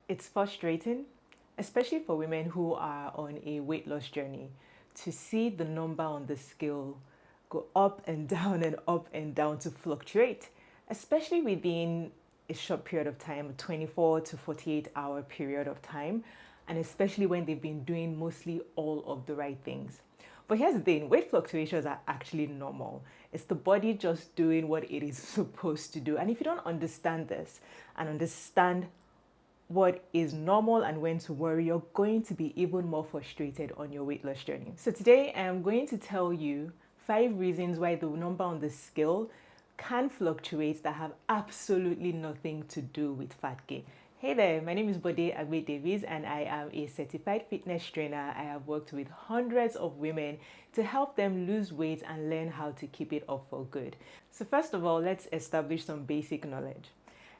It's frustrating, especially for women who are on a weight loss journey, to see the number on the scale go up and down to fluctuate, especially within a short period of time, a 24 to 48-hour period of time, and especially when they've been doing mostly all of the right things. But here's the thing, weight fluctuations are actually normal. It's the body just doing what it is supposed to do. And if you don't understand this and understand what is normal and when to worry, you're going to be even more frustrated on your weight loss journey. So today I'm going to tell you 5 reasons why the number on the scale can fluctuate that have absolutely nothing to do with fat gain. Hey there, my name is Agbe-Davies and I am a certified fitness trainer. I have worked with hundreds of women to help them lose weight and learn how to keep it up for good. So first of all, let's establish some basic knowledge.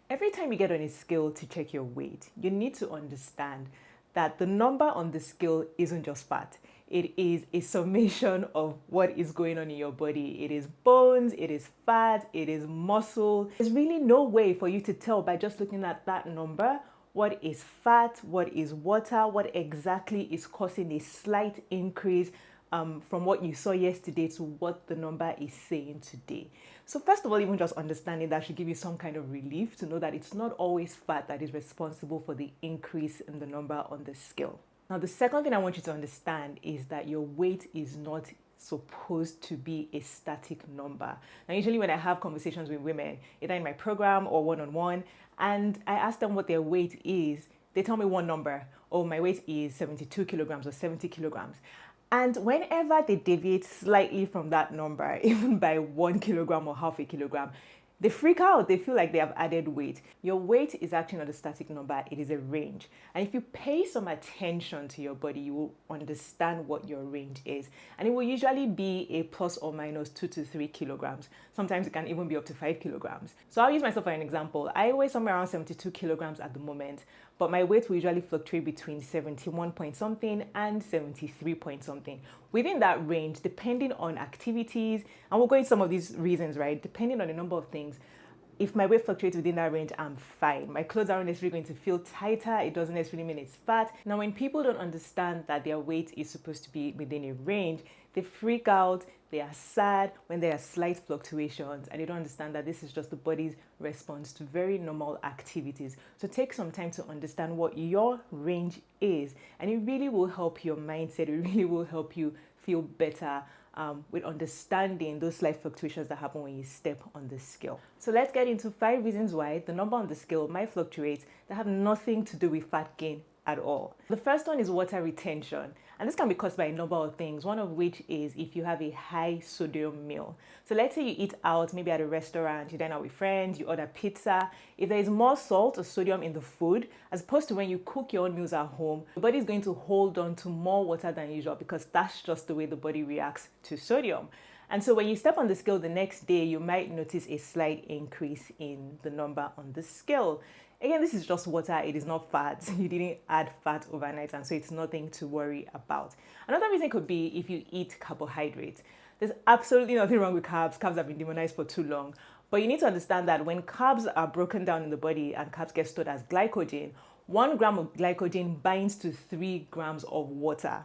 Every time you get on a scale to check your weight, you need to understand that the number on the scale isn't just fat. It is a summation of what is going on in your body. It is bones, it is fat, it is muscle. There's really no way for you to tell by just looking at that number what is fat, what is water, what exactly is causing a slight increase from what you saw yesterday to what the number is saying today. So first of all, even just understanding that should give you some kind of relief to know that it's not always fat that is responsible for the increase in the number on the scale. Now, the second thing I want you to understand is that your weight is not supposed to be a static number. Now, usually when I have conversations with women, either in my program or one-on-one, and I ask them what their weight is, they tell me one number. Oh, my weight is 72 kilograms or 70 kilograms. And whenever they deviate slightly from that number, even by 1 kilogram or half a kilogram, they freak out. They feel like they have added weight. Your weight is actually not a static number, it is a range. And if you pay some attention to your body, you will understand what your range is. And it will usually be a plus or minus 2 to 3 kilograms. Sometimes it can even be up to 5 kilograms. So I'll use myself for an example. I weigh somewhere around 72 kilograms at the moment, but my weight will usually fluctuate between 71 point something and 73 point something. Within that range, depending on activities, and we'll go into some of these reasons, right? Depending on a number of things, if my weight fluctuates within that range, I'm fine. My clothes aren't necessarily going to feel tighter. It doesn't necessarily mean it's fat. Now, when people don't understand that their weight is supposed to be within a range, they freak out, they are sad when there are slight fluctuations, and they don't understand that this is just the body's response to very normal activities. So take some time to understand what your range is, and it really will help your mindset. It really will help you feel better with understanding those slight fluctuations that happen when you step on the scale. So let's get into 5 reasons why the number on the scale might fluctuate that have nothing to do with fat gain at all. The first one is water retention, and this can be caused by a number of things, one of which is if you have a high sodium meal. So let's say you eat out, maybe at a restaurant, you dine out with friends, you order pizza. If there is more salt or sodium in the food, as opposed to when you cook your own meals at home, the body is going to hold on to more water than usual because that's just the way the body reacts to sodium. And so when you step on the scale the next day, you might notice a slight increase in the number on the scale. Again, this is just water, it is not fat. You didn't add fat overnight, and so it's nothing to worry about. Another reason could be if you eat carbohydrates. There's absolutely nothing wrong with carbs. Carbs have been demonized for too long. But you need to understand that when carbs are broken down in the body and carbs get stored as glycogen, 1 gram of glycogen binds to 3 grams of water.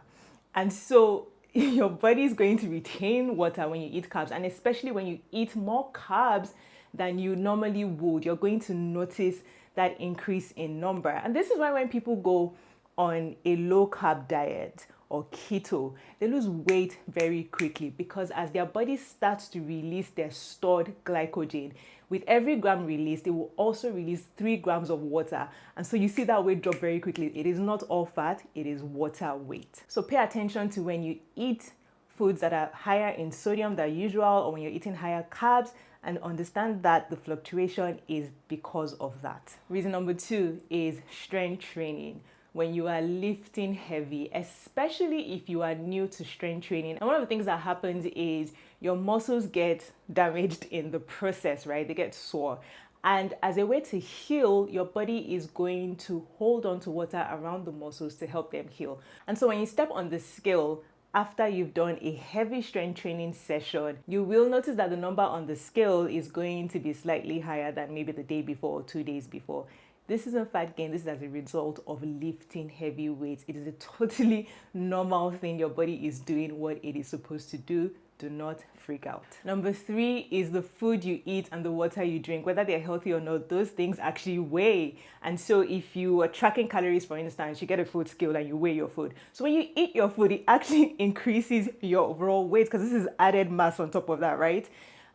And so your body is going to retain water when you eat carbs, and especially when you eat more carbs than you normally would, you're going to notice that increase in number. And this is why when people go on a low carb diet or keto, they lose weight very quickly, because as their body starts to release their stored glycogen, with every gram released, it will also release 3 grams of water. And so you see that weight drop very quickly. It is not all fat, it is water weight. So pay attention to when you eat foods that are higher in sodium than usual, or when you're eating higher carbs, and understand that the fluctuation is because of that. Reason number 2 is strength training. When you are lifting heavy, especially if you are new to strength training. And one of the things that happens is your muscles get damaged in the process, right? They get sore. And as a way to heal, your body is going to hold on to water around the muscles to help them heal. And so when you step on the scale, after you've done a heavy strength training session, you will notice that the number on the scale is going to be slightly higher than maybe the day before or 2 days before. This isn't fat gain, this is as a result of lifting heavy weights. It is a totally normal thing. Your body is doing what it is supposed to do. Do not freak out. Number 3 is the food you eat and the water you drink. Whether they're healthy or not, those things actually weigh. And so if you are tracking calories, for instance, you get a food scale and you weigh your food. So when you eat your food, it actually increases your overall weight because this is added mass on top of that, right?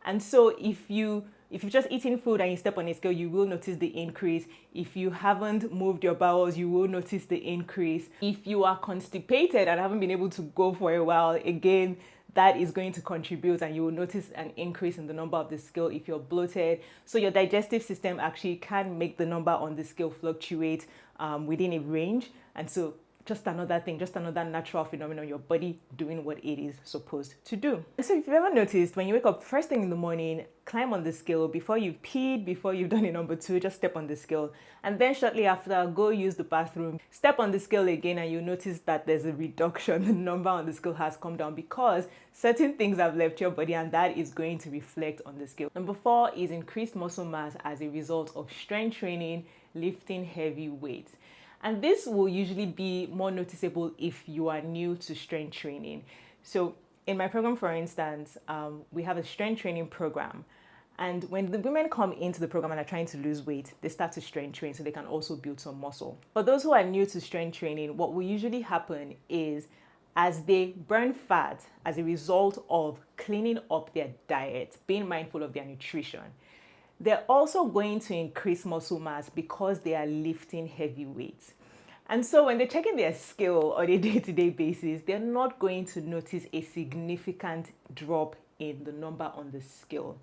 And so if you're just eating food and you step on a scale, you will notice the increase. If you haven't moved your bowels, you will notice the increase. If you are constipated and haven't been able to go for a while, again, that is going to contribute, and you will notice an increase in the number of the scale if you're bloated. So your digestive system actually can make the number on the scale fluctuate within a range. And so just another thing, just another natural phenomenon, your body doing what it is supposed to do. And so if you've ever noticed, when you wake up first thing in the morning, climb on the scale before you've peed, before you've done a number 2, just step on the scale. And then shortly after, go use the bathroom, step on the scale again, and you'll notice that there's a reduction. The number on the scale has come down because certain things have left your body, and that is going to reflect on the scale. Number 4 is increased muscle mass as a result of strength training, lifting heavy weights. And this will usually be more noticeable if you are new to strength training. So in my program, for instance, we have a strength training program. And when the women come into the program and are trying to lose weight, they start to strength train so they can also build some muscle. For those who are new to strength training, what will usually happen is as they burn fat as a result of cleaning up their diet, being mindful of their nutrition, they're also going to increase muscle mass because they are lifting heavy weights. And so when they're checking their scale on a day-to-day basis, they're not going to notice a significant drop in the number on the scale.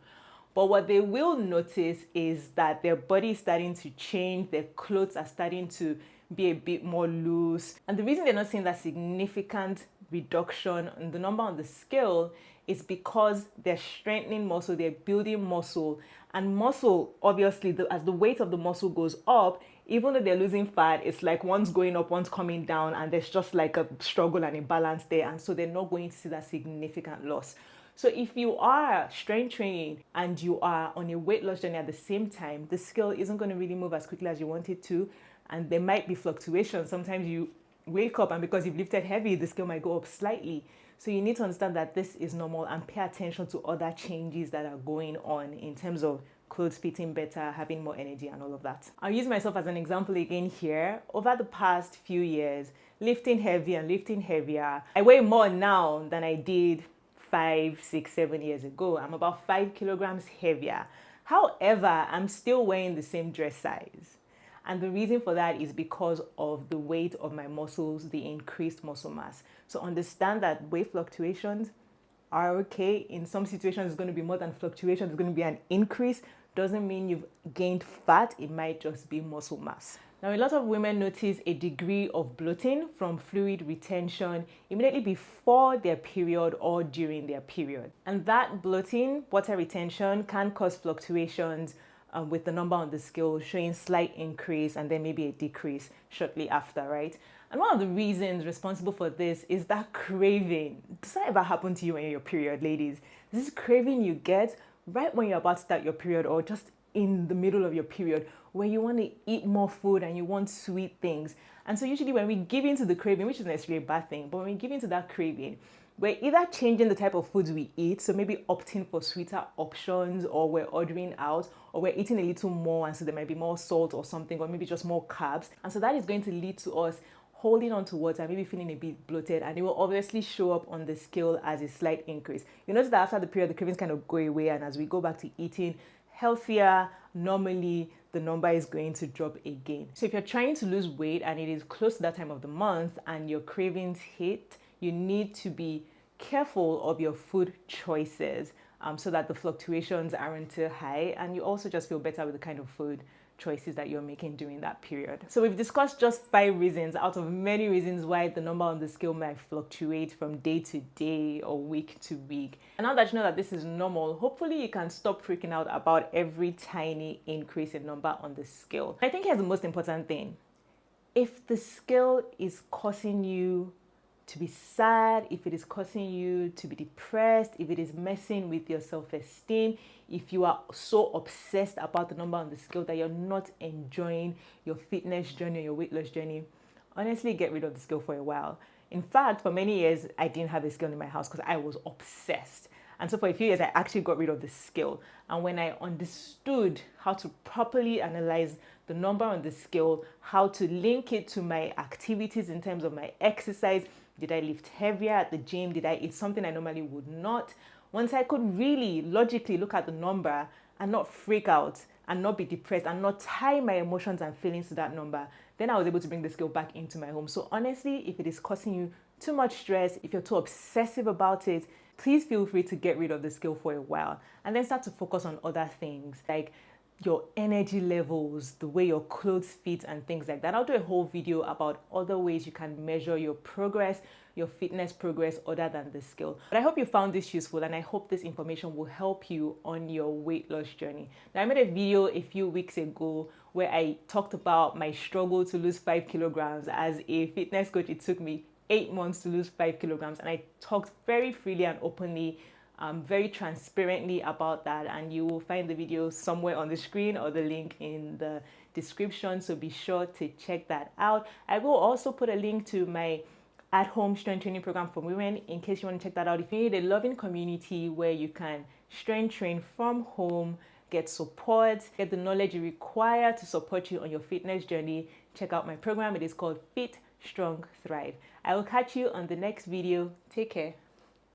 But what they will notice is that their body is starting to change, their clothes are starting to be a bit more loose. And the reason they're not seeing that significant reduction in the number on the scale is because they're strengthening muscle, they're building muscle. And muscle, obviously, as the weight of the muscle goes up, even though they're losing fat, it's like one's going up, one's coming down, and there's just like a struggle and a balance there. And so they're not going to see that significant loss. So if you are strength training and you are on a weight loss journey at the same time, the scale isn't going to really move as quickly as you want it to. And there might be fluctuations. Sometimes you wake up and because you've lifted heavy, the scale might go up slightly. So you need to understand that this is normal and pay attention to other changes that are going on in terms of clothes fitting better, having more energy and all of that. I'll use myself as an example again here. Over the past few years, lifting heavy and lifting heavier, I weigh more now than I did 5, 6, 7 years ago. I'm about 5 kilograms heavier. However, I'm still wearing the same dress size. And the reason for that is because of the weight of my muscles, the increased muscle mass. So understand that weight fluctuations are okay. In some situations, it's going to be more than fluctuations. It's going to be an increase. Doesn't mean you've gained fat. It might just be muscle mass. Now, a lot of women notice a degree of bloating from fluid retention immediately before their period or during their period. And that bloating, water retention, can cause fluctuations with the number on the scale showing slight increase and then maybe a decrease shortly after, right? And one of the reasons responsible for this is that craving. Does that ever happen to you when you're your period, ladies? This craving you get right when you're about to start your period or just in the middle of your period where you want to eat more food and you want sweet things. And so usually when we give into the craving, which is necessarily a bad thing, but when we give into that craving, we're either changing the type of foods we eat, so maybe opting for sweeter options, or we're ordering out, or we're eating a little more, and so there might be more salt or something, or maybe just more carbs. And so that is going to lead to us holding on to water, maybe feeling a bit bloated, and it will obviously show up on the scale as a slight increase. You notice that after the period, the cravings kind of go away, and as we go back to eating healthier, normally the number is going to drop again. So if you're trying to lose weight and it is close to that time of the month and your cravings hit, you need to be careful of your food choices so that the fluctuations aren't too high, and you also just feel better with the kind of food choices that you're making during that period. So we've discussed just 5 reasons out of many reasons why the number on the scale might fluctuate from day to day or week to week. And now that you know that this is normal, hopefully you can stop freaking out about every tiny increase in number on the scale. I think here's the most important thing. If the scale is causing you to be sad, if it is causing you to be depressed, if it is messing with your self-esteem, if you are so obsessed about the number on the scale that you're not enjoying your fitness journey or your weight loss journey, honestly, get rid of the scale for a while. In fact, for many years, I didn't have a scale in my house because I was obsessed. And so for a few years, I actually got rid of the scale. And when I understood how to properly analyze the number on the scale, how to link it to my activities in terms of my exercise, did I lift heavier at the gym? Did I eat something I normally would not? Once I could really logically look at the number and not freak out and not be depressed and not tie my emotions and feelings to that number, then I was able to bring the scale back into my home. So honestly, if it is causing you too much stress, if you're too obsessive about it, please feel free to get rid of the scale for a while and then start to focus on other things like your energy levels, the way your clothes fit and things like that. I'll do a whole video about other ways you can measure your progress, your fitness progress other than the scale. But I hope you found this useful and I hope this information will help you on your weight loss journey. Now, I made a video a few weeks ago where I talked about my struggle to lose 5 kilograms. As a fitness coach, it took me 8 months to lose 5 kilograms, and I talked very freely and openly, very transparently about that, and you will find the video somewhere on the screen or the link in the description, so be sure to check that out. I will also put a link to my at-home strength training program for women in case you want to check that out. If you need a loving community where you can strength train from home, get support, get the knowledge you require to support you on your fitness journey, check out my program. It is called Fit, Strong, Thrive. I will catch you on the next video. Take care.